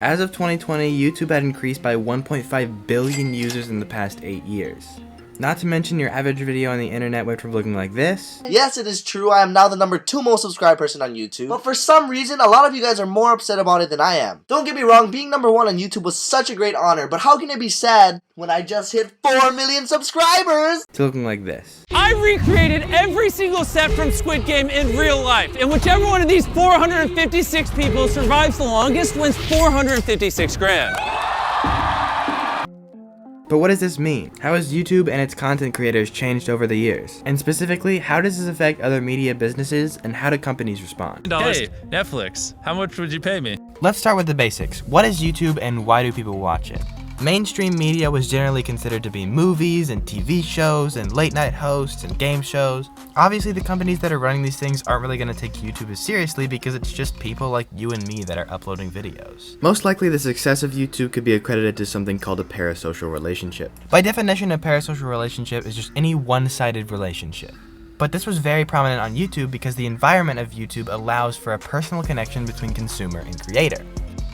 As of 2020, YouTube had increased by 1.5 billion users in the past 8 years. Not to mention your average video on the internet went from looking like this. Yes, it is true, I am now the #2 most subscribed person on YouTube, but for some reason, a lot of you guys are more upset about it than I am. Don't get me wrong, being #1 on YouTube was such a great honor, but how can it be sad when I just hit 4 million subscribers? To looking like this. I recreated every single set from Squid Game in real life, and whichever one of these 456 people survives the longest wins 456 grand. But what does this mean? How has YouTube and its content creators changed over the years? And specifically, how does this affect other media businesses and how do companies respond? Hey, Netflix, how much would you pay me? Let's start with the basics. What is YouTube and why do people watch it? Mainstream media was generally considered to be movies and TV shows and late night hosts and game shows. Obviously, the companies that are running these things aren't really going to take YouTube as seriously because it's just people like you and me that are uploading videos. Most likely, the success of YouTube could be accredited to something called a parasocial relationship. By definition, a parasocial relationship is just any one-sided relationship. But this was very prominent on YouTube because the environment of YouTube allows for a personal connection between consumer and creator.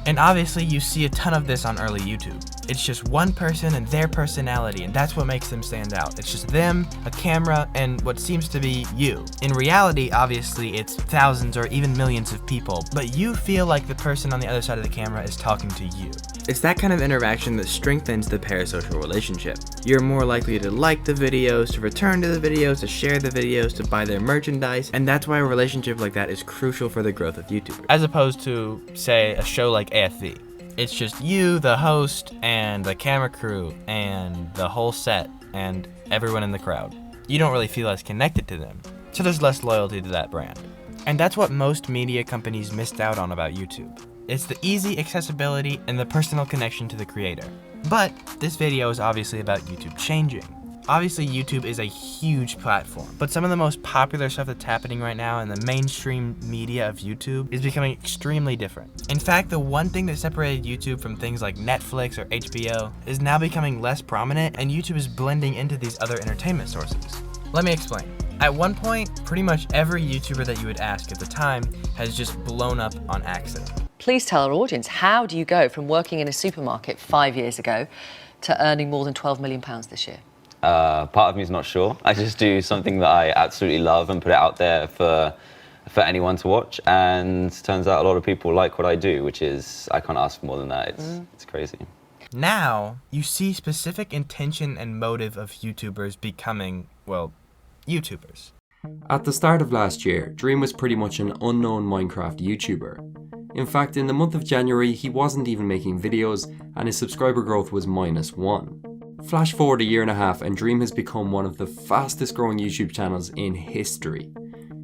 And obviously you see a ton of this on early YouTube. It's just one person and their personality, and that's what makes them stand out. It's just them, a camera, and what seems to be you. In reality, obviously, it's thousands or even millions of people, but you feel like the person on the other side of the camera is talking to you. It's that kind of interaction that strengthens the parasocial relationship. You're more likely to like the videos, to return to the videos, to share the videos, to buy their merchandise, and that's why a relationship like that is crucial for the growth of YouTube. As opposed to, say, a show like AFV. It's just you, the host, and the camera crew, and the whole set, and everyone in the crowd. You don't really feel as connected to them, so there's less loyalty to that brand. And that's what most media companies missed out on about YouTube. It's the easy accessibility and the personal connection to the creator. But this video is obviously about YouTube changing. Obviously, YouTube is a huge platform, but some of the most popular stuff that's happening right now in the mainstream media of YouTube is becoming extremely different. In fact, the one thing that separated YouTube from things like Netflix or HBO is now becoming less prominent, and YouTube is blending into these other entertainment sources. Let me explain. At one point, pretty much every YouTuber that you would ask at the time has just blown up on accident. Please tell our audience, how do you go from working in a supermarket 5 years ago to earning more than £12 million this year? Part of me is not sure. I just do something that I absolutely love and put it out there for anyone to watch, and turns out a lot of people like what I do, which is, I can't ask for more than that. It's crazy. Now, you see specific intention and motive of YouTubers becoming, well, YouTubers. At the start of last year, Dream was pretty much an unknown Minecraft YouTuber. In fact, in the month of January, he wasn't even making videos, and his subscriber growth was -1. Flash forward a year and a half and Dream has become one of the fastest growing YouTube channels in history.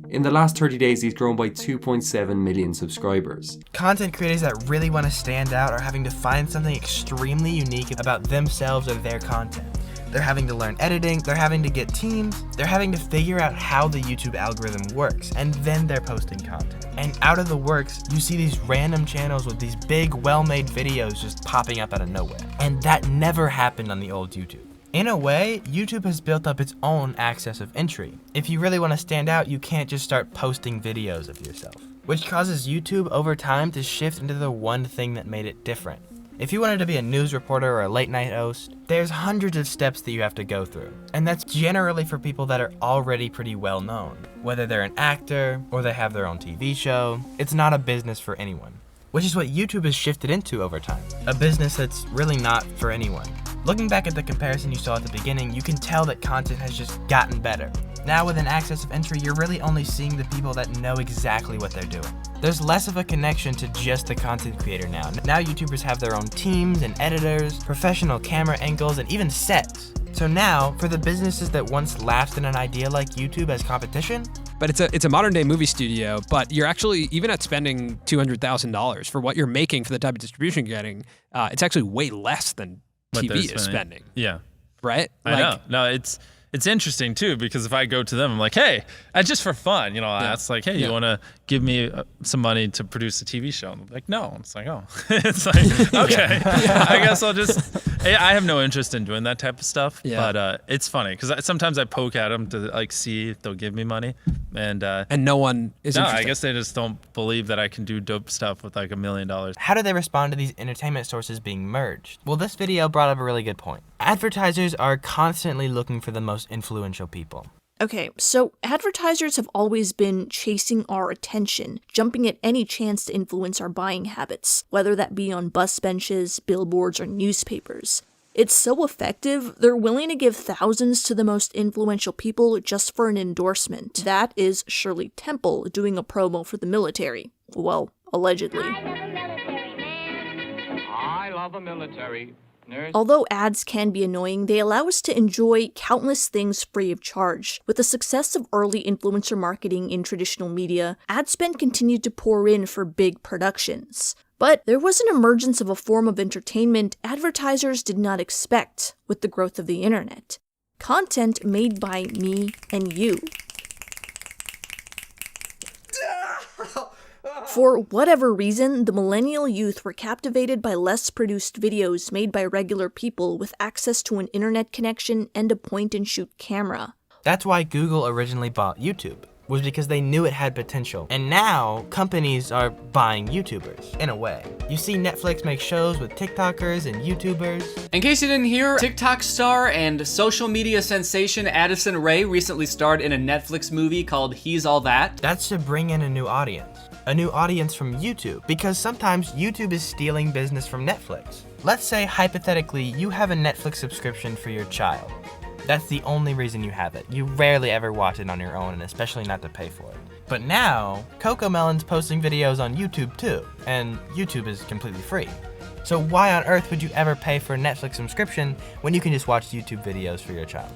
In the last 30 days, he's grown by 2.7 million subscribers. Content creators that really want to stand out are having to find something extremely unique about themselves or their content. They're having to learn editing, they're having to get teams, they're having to figure out how the YouTube algorithm works, and then they're posting content. And out of the works, you see these random channels with these big, well-made videos just popping up out of nowhere. And that never happened on the old YouTube. In a way, YouTube has built up its own access of entry. If you really want to stand out, you can't just start posting videos of yourself, which causes YouTube over time to shift into the one thing that made it different. If you wanted to be a news reporter or a late night host, there's hundreds of steps that you have to go through. And that's generally for people that are already pretty well known. Whether they're an actor or they have their own TV show, it's not a business for anyone. Which is what YouTube has shifted into over time. A business that's really not for anyone. Looking back at the comparison you saw at the beginning, you can tell that content has just gotten better. Now with an access of entry, you're really only seeing the people that know exactly what they're doing. There's less of a connection to just the content creator now. Now YouTubers have their own teams and editors, professional camera angles, and even sets. So now, for the businesses that once laughed at an idea like YouTube as competition, But it's a modern day movie studio, but you're actually, even at spending $200,000 for what you're making for the type of distribution you're getting, it's actually way less than What they're TV is spending. Yeah. Right? I know. No, it's interesting too, because if I go to them, I'm like, hey, just for fun, I ask like, hey, you want to give me some money to produce a TV show? And I'm like, no. It's like, oh, it's like, okay, I guess I'll just I have no interest in doing that type of stuff, Yeah. but it's funny because sometimes I poke at them to like see if they'll give me money, and no one is no, interested. I guess they just don't believe that I can do dope stuff with like $1 million. How do they respond to these entertainment sources being merged? Well, this video brought up a really good point. Advertisers are constantly looking for the most influential people. Okay, so advertisers have always been chasing our attention, jumping at any chance to influence our buying habits, whether that be on bus benches, billboards, or newspapers. It's so effective, they're willing to give thousands to the most influential people just for an endorsement. That is Shirley Temple doing a promo for the military. Well, allegedly. I love the military. Although ads can be annoying, they allow us to enjoy countless things free of charge. With the success of early influencer marketing in traditional media, ad spend continued to pour in for big productions. But there was an emergence of a form of entertainment advertisers did not expect with the growth of the internet. Content made by me and you. For whatever reason, the millennial youth were captivated by less produced videos made by regular people with access to an internet connection and a point-and-shoot camera. That's why Google originally bought YouTube, was because they knew it had potential. And now, companies are buying YouTubers, in a way. You see Netflix make shows with TikTokers and YouTubers. In case you didn't hear, TikTok star and social media sensation Addison Rae recently starred in a Netflix movie called He's All That. That's to bring in a new audience. A new audience from YouTube, because sometimes YouTube is stealing business from Netflix. Let's say, hypothetically, you have a Netflix subscription for your child. That's the only reason you have it. You rarely ever watch it on your own, and especially not to pay for it. But now, Cocomelon's posting videos on YouTube too, and YouTube is completely free. So why on earth would you ever pay for a Netflix subscription when you can just watch YouTube videos for your child?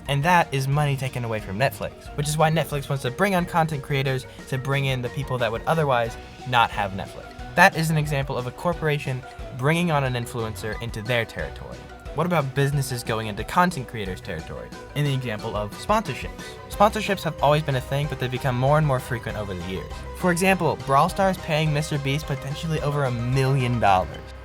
And that is money taken away from Netflix, which is why Netflix wants to bring on content creators to bring in the people that would otherwise not have Netflix. That is an example of a corporation bringing on an influencer into their territory. What about businesses going into content creators' territory? In the example of sponsorships. Sponsorships have always been a thing, but they've become more and more frequent over the years. For example, Brawl Stars paying MrBeast potentially over $1 million.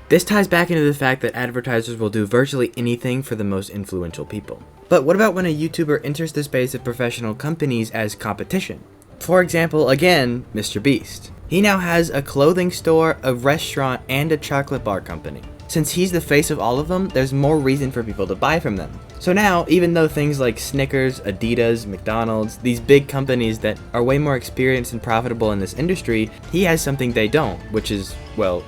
This ties back into the fact that advertisers will do virtually anything for the most influential people. But what about when a YouTuber enters the space of professional companies as competition? For example, again, MrBeast. He now has a clothing store, a restaurant, and a chocolate bar company. Since he's the face of all of them, there's more reason for people to buy from them. So now, even though things like Snickers, Adidas, McDonald's, these big companies that are way more experienced and profitable in this industry, he has something they don't, which is, well,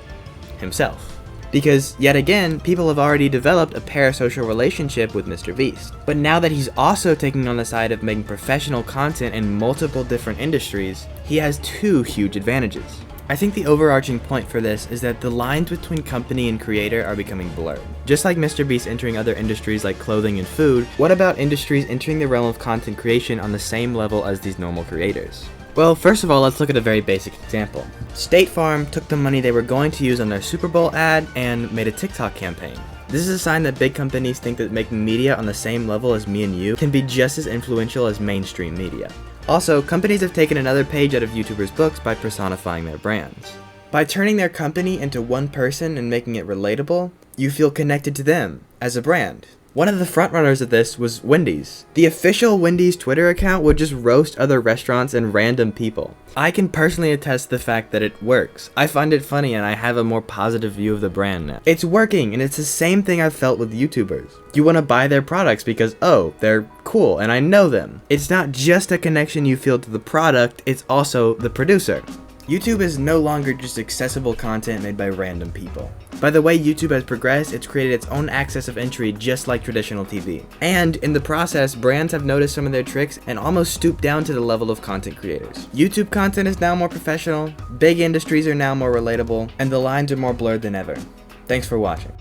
himself. Because, yet again, people have already developed a parasocial relationship with MrBeast. But now that he's also taking on the side of making professional content in multiple different industries, he has two huge advantages. I think the overarching point for this is that the lines between company and creator are becoming blurred. Just like MrBeast entering other industries like clothing and food, what about industries entering the realm of content creation on the same level as these normal creators? Well, first of all, let's look at a very basic example. State Farm took the money they were going to use on their Super Bowl ad and made a TikTok campaign. This is a sign that big companies think that making media on the same level as me and you can be just as influential as mainstream media. Also, companies have taken another page out of YouTubers' books by personifying their brands. By turning their company into one person and making it relatable, you feel connected to them as a brand. One of the frontrunners of this was Wendy's. The official Wendy's Twitter account would just roast other restaurants and random people. I can personally attest to the fact that it works. I find it funny and I have a more positive view of the brand now. It's working, and it's the same thing I've felt with YouTubers. You want to buy their products because, oh, they're cool and I know them. It's not just a connection you feel to the product, it's also the producer. YouTube is no longer just accessible content made by random people. By the way YouTube has progressed, it's created its own access of entry just like traditional TV. And in the process, brands have noticed some of their tricks and almost stooped down to the level of content creators. YouTube content is now more professional, big industries are now more relatable, and the lines are more blurred than ever. Thanks for watching.